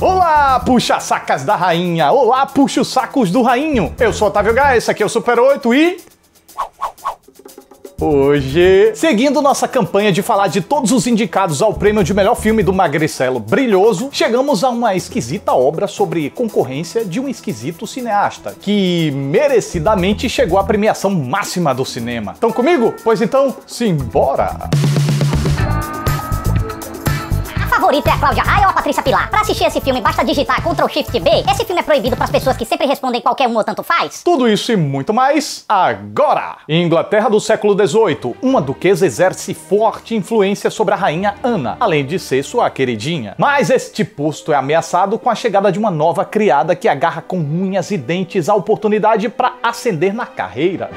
Olá, puxa-sacas da rainha! Olá, puxa-sacos do rainho! Eu sou Otávio Gás, esse aqui é o Super 8 e... Hoje, seguindo nossa campanha de falar de todos os indicados ao prêmio de melhor filme do Magricelo Brilhoso, chegamos a uma esquisita obra sobre concorrência de um esquisito cineasta, que merecidamente chegou à premiação máxima do cinema. Estão comigo? Pois então, simbora! A favorita é a Cláudia Raia ou a Patrícia Pilar? Pra assistir esse filme basta digitar Ctrl+Shift+B? Esse filme é proibido pras pessoas que sempre respondem qualquer um ou tanto faz? Tudo isso e muito mais agora! Em Inglaterra do século XVIII, uma duquesa exerce forte influência sobre a rainha Ana, além de ser sua queridinha. Mas este posto é ameaçado com a chegada de uma nova criada que agarra com unhas e dentes a oportunidade para ascender na carreira.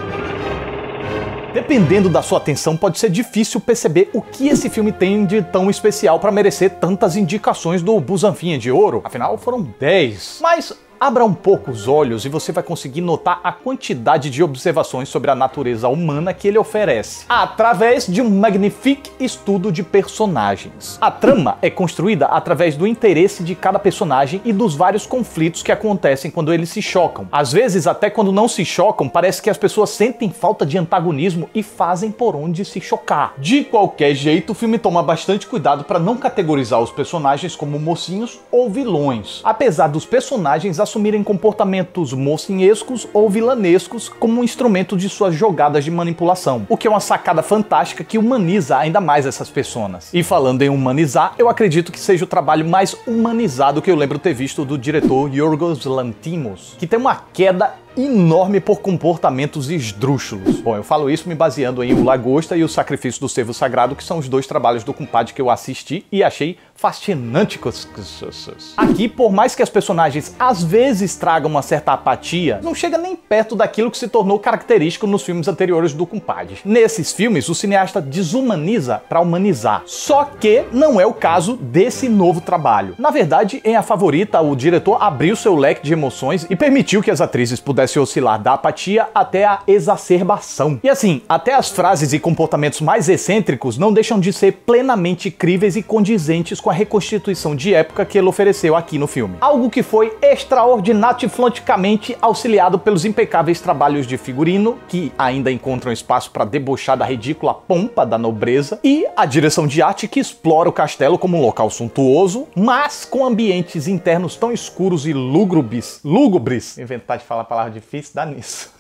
Dependendo da sua atenção, pode ser difícil perceber o que esse filme tem de tão especial para merecer tantas indicações do Busanfinha de Ouro. Afinal, foram 10. Mas abra um pouco os olhos e você vai conseguir notar a quantidade de observações sobre a natureza humana que ele oferece, através de um magnífico estudo de personagens. A trama é construída através do interesse de cada personagem e dos vários conflitos que acontecem quando eles se chocam. Às vezes, até quando não se chocam, parece que as pessoas sentem falta de antagonismo e fazem por onde se chocar. De qualquer jeito, o filme toma bastante cuidado para não categorizar os personagens como mocinhos ou vilões, apesar dos personagens assumirem comportamentos mocinhescos ou vilanescos como um instrumento de suas jogadas de manipulação, o que é uma sacada fantástica que humaniza ainda mais essas personas. E falando em humanizar, eu acredito que seja o trabalho mais humanizado que eu lembro ter visto do diretor Yorgos Lanthimos, que tem uma queda enorme por comportamentos esdrúxulos. Bom, eu falo isso me baseando em O Lagosta e O Sacrifício do Cervo Sagrado, que são os dois trabalhos do compadre que eu assisti e achei fascinante. Aqui, por mais que as personagens às vezes tragam uma certa apatia, não chega nem perto daquilo que se tornou característico nos filmes anteriores do compadre. Nesses filmes, o cineasta desumaniza para humanizar, só que não é o caso desse novo trabalho. Na verdade, em A Favorita, o diretor abriu seu leque de emoções e permitiu que as atrizes pudessem oscilar da apatia até a exacerbação. E assim, até as frases e comportamentos mais excêntricos não deixam de ser plenamente críveis e condizentes com a reconstituição de época que ele ofereceu aqui no filme. Algo que foi extraordinariamente auxiliado pelos impecáveis trabalhos de figurino, que ainda encontram espaço para debochar da ridícula pompa da nobreza, e a direção de arte que explora o castelo como um local suntuoso, mas com ambientes internos tão escuros e lúgubres, inventar de falar a palavra difícil, dá nisso.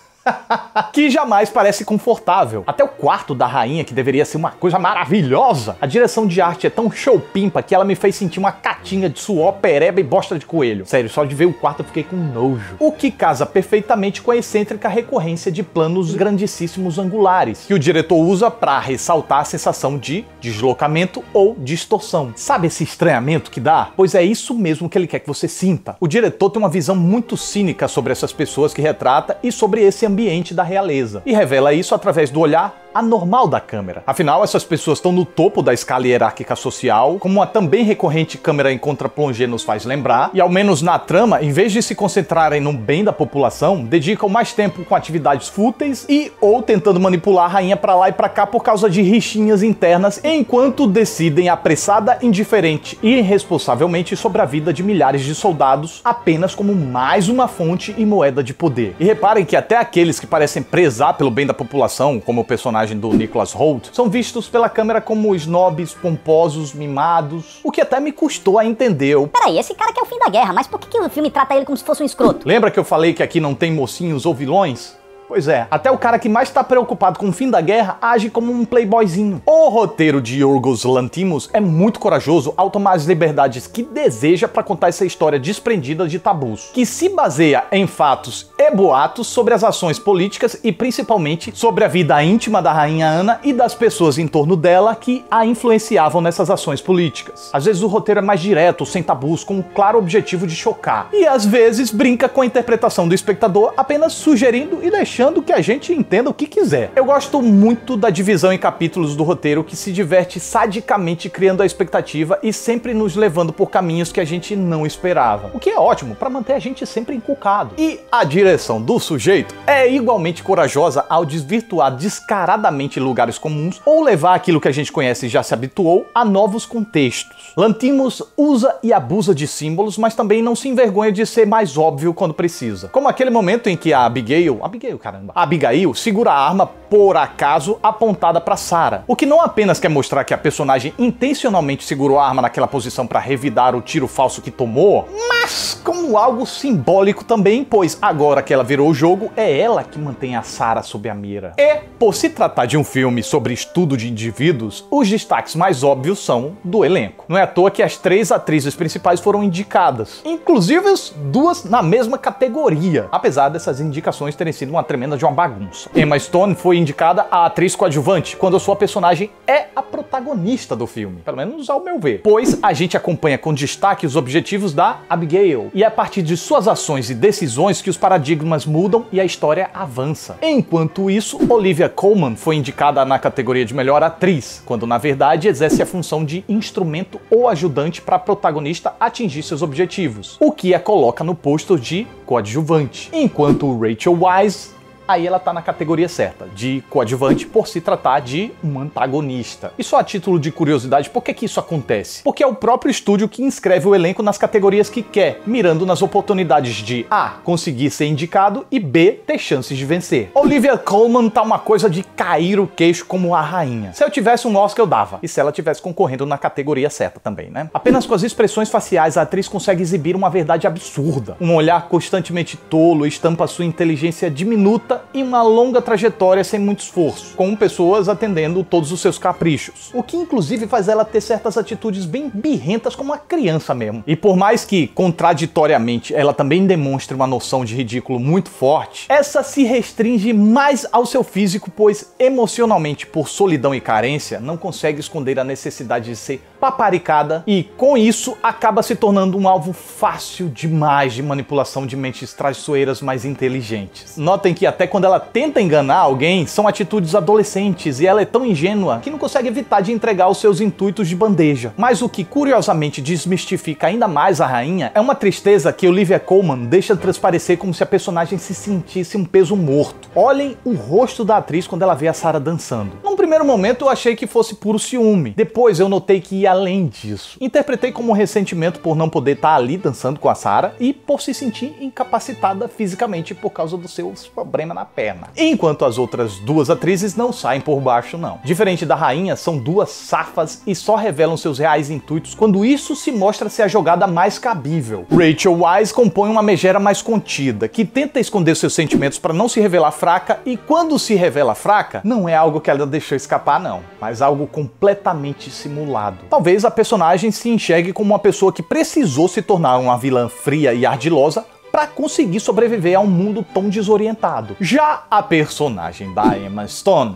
Que jamais parece confortável. Até o quarto da rainha, que deveria ser uma coisa maravilhosa, a direção de arte é tão show-pimpa que ela me fez sentir uma catinha de suor, pereba e bosta de coelho. Sério, só de ver o quarto eu fiquei com nojo. O que casa perfeitamente com a excêntrica recorrência de planos grandíssimos angulares, que o diretor usa para ressaltar a sensação de deslocamento ou distorção. Sabe esse estranhamento que dá? Pois é isso mesmo que ele quer que você sinta. O diretor tem uma visão muito cínica sobre essas pessoas que retrata e sobre esse ambiente da realeza, e revela isso através do olhar anormal da câmera. Afinal, essas pessoas estão no topo da escala hierárquica social, como a também recorrente câmera em contra-plongé nos faz lembrar, e ao menos na trama, em vez de se concentrarem no bem da população, dedicam mais tempo com atividades fúteis e ou tentando manipular a rainha pra lá e pra cá por causa de rixinhas internas, enquanto decidem apressada, indiferente e irresponsavelmente sobre a vida de milhares de soldados, apenas como mais uma fonte e moeda de poder. E reparem que até aqueles que parecem prezar pelo bem da população, como o personagem do Nicholas Hoult, são vistos pela câmera como snobs, pomposos, mimados, o que até me custou a entender. Peraí, esse cara quer o fim da guerra, mas por que o filme trata ele como se fosse um escroto? Lembra que eu falei que aqui não tem mocinhos ou vilões? Pois é, até o cara que mais está preocupado com o fim da guerra age como um playboyzinho. O roteiro de Yorgos Lanthimos é muito corajoso ao tomar as liberdades que deseja para contar essa história desprendida de tabus, que se baseia em fatos e boatos sobre as ações políticas e principalmente sobre a vida íntima da rainha Ana e das pessoas em torno dela que a influenciavam nessas ações políticas. Às vezes o roteiro é mais direto, sem tabus, com um claro objetivo de chocar, e às vezes brinca com a interpretação do espectador, apenas sugerindo e deixando deixando que a gente entenda o que quiser. Eu gosto muito da divisão em capítulos do roteiro que se diverte sadicamente criando a expectativa e sempre nos levando por caminhos que a gente não esperava. O que é ótimo para manter a gente sempre encucado. E a direção do sujeito é igualmente corajosa ao desvirtuar descaradamente lugares comuns ou levar aquilo que a gente conhece e já se habituou a novos contextos. Lanthimos usa e abusa de símbolos, mas também não se envergonha de ser mais óbvio quando precisa. Como aquele momento em que a Abigail segura a arma por acaso apontada para Sarah, o que não apenas quer mostrar que a personagem intencionalmente segurou a arma naquela posição para revidar o tiro falso que tomou, mas como algo simbólico também, pois agora que ela virou o jogo, é ela que mantém a Sarah sob a mira. E, por se tratar de um filme sobre estudo de indivíduos, os destaques mais óbvios são do elenco. Não é à toa que as 3 atrizes principais foram indicadas, inclusive as 2 na mesma categoria, apesar dessas indicações terem sido uma tremenda de uma bagunça. Emma Stone foi indicada a atriz coadjuvante, quando a sua personagem é a protagonista do filme, pelo menos ao meu ver, pois a gente acompanha com destaque os objetivos da Abigail, e é a partir de suas ações e decisões que os paradigmas mudam e a história avança. Enquanto isso, Olivia Colman foi indicada na categoria de melhor atriz, quando na verdade exerce a função de instrumento ou ajudante para a protagonista atingir seus objetivos, o que a coloca no posto de coadjuvante. Enquanto Rachel Weisz, aí ela tá na categoria certa, de coadjuvante, por se tratar de um antagonista. E só a título de curiosidade, por que isso acontece? Porque é o próprio estúdio que inscreve o elenco nas categorias que quer, mirando nas oportunidades de A, conseguir ser indicado e B, ter chances de vencer. Olivia Colman tá uma coisa de cair o queixo como a rainha. Se eu tivesse um Oscar eu dava, e se ela tivesse concorrendo na categoria certa também, né? Apenas com as expressões faciais a atriz consegue exibir uma verdade absurda. Um olhar constantemente tolo estampa sua inteligência diminuta e uma longa trajetória sem muito esforço, com pessoas atendendo todos os seus caprichos, o que inclusive faz ela ter certas atitudes bem birrentas como uma criança mesmo. E por mais que, contraditoriamente, ela também demonstre uma noção de ridículo muito forte, essa se restringe mais ao seu físico, pois emocionalmente, por solidão e carência, não consegue esconder a necessidade de ser paparicada e, com isso, acaba se tornando um alvo fácil demais de manipulação de mentes traiçoeiras mais inteligentes. Notem que até quando ela tenta enganar alguém, são atitudes adolescentes e ela é tão ingênua que não consegue evitar de entregar os seus intuitos de bandeja. Mas o que curiosamente desmistifica ainda mais a rainha é uma tristeza que Olivia Colman deixa transparecer como se a personagem se sentisse um peso morto. Olhem o rosto da atriz quando ela vê a Sarah dançando. Num primeiro momento eu achei que fosse puro ciúme, depois eu notei que ia além disso. Interpretei como um ressentimento por não poder estar ali dançando com a Sarah e por se sentir incapacitada fisicamente por causa dos seus problemas na perna. Enquanto as outras 2 atrizes não saem por baixo não. Diferente da rainha, são 2 safas e só revelam seus reais intuitos quando isso se mostra ser a jogada mais cabível. Rachel Weisz compõe uma megera mais contida, que tenta esconder seus sentimentos para não se revelar fraca, e quando se revela fraca, não é algo que ela deixou escapar não, mas algo completamente simulado. Talvez a personagem se enxergue como uma pessoa que precisou se tornar uma vilã fria e ardilosa para conseguir sobreviver a um mundo tão desorientado. Já a personagem da Emma Stone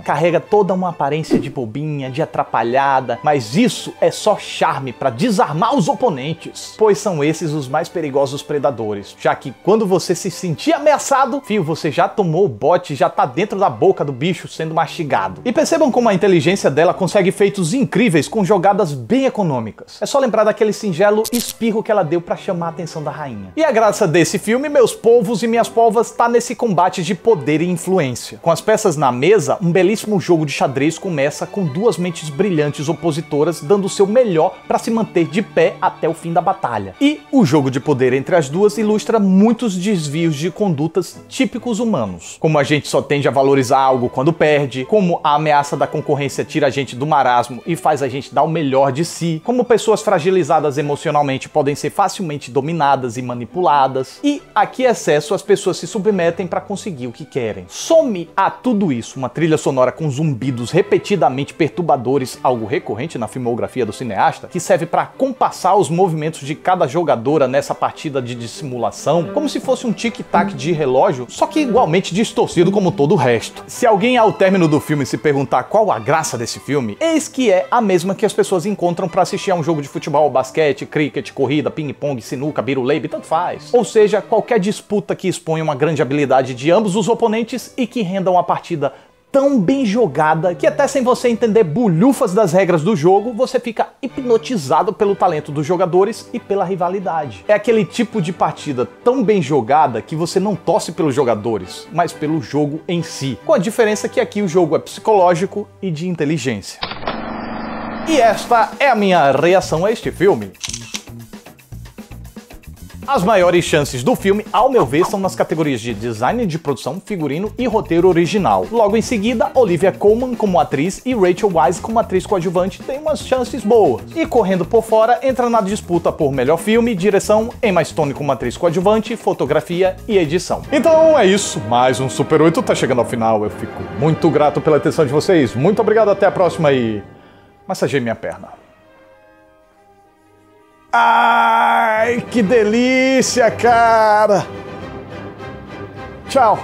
carrega toda uma aparência de bobinha, de atrapalhada, mas isso é só charme para desarmar os oponentes, pois são esses os mais perigosos predadores, já que quando você se sentir ameaçado, fio, você já tomou o bote, já tá dentro da boca do bicho sendo mastigado. E percebam como a inteligência dela consegue feitos incríveis com jogadas bem econômicas. É só lembrar daquele singelo espirro que ela deu para chamar a atenção da rainha. E a graça desse filme, meus povos e minhas polvas, tá nesse combate de poder e influência. Com as peças na mesa, um belíssimo jogo de xadrez começa com 2 mentes brilhantes opositoras dando o seu melhor para se manter de pé até o fim da batalha. E o jogo de poder entre as 2 ilustra muitos desvios de condutas típicos humanos, como a gente só tende a valorizar algo quando perde, como a ameaça da concorrência tira a gente do marasmo e faz a gente dar o melhor de si, como pessoas fragilizadas emocionalmente podem ser facilmente dominadas e manipuladas, e a que excesso as pessoas se submetem para conseguir o que querem. Some a tudo isso uma trilha sonora com zumbidos repetidamente perturbadores, algo recorrente na filmografia do cineasta, que serve para compassar os movimentos de cada jogadora nessa partida de dissimulação, como se fosse um tic-tac de relógio, só que igualmente distorcido como todo o resto. Se alguém ao término do filme se perguntar qual a graça desse filme, eis que é a mesma que as pessoas encontram para assistir a um jogo de futebol, basquete, cricket, corrida, ping-pong, sinuca, Hadouken, Biruleibe, tanto faz. Ou seja, qualquer disputa que exponha uma grande habilidade de ambos os oponentes e que renda uma partida tão bem jogada que até sem você entender bulhufas das regras do jogo, você fica hipnotizado pelo talento dos jogadores e pela rivalidade. É aquele tipo de partida tão bem jogada que você não torce pelos jogadores, mas pelo jogo em si. Com a diferença que aqui o jogo é psicológico e de inteligência. E esta é a minha reação a este filme. As maiores chances do filme, ao meu ver, são nas categorias de design de produção, figurino e roteiro original. Logo em seguida, Olivia Colman como atriz e Rachel Weisz como atriz coadjuvante têm umas chances boas. E correndo por fora, entra na disputa por melhor filme, direção, Emma Stone como atriz coadjuvante, fotografia e edição. Então é isso, mais um Super 8 tá chegando ao final. Eu fico muito grato pela atenção de vocês. Muito obrigado, até a próxima e massageie minha perna. Ai, que delícia, cara! Tchau!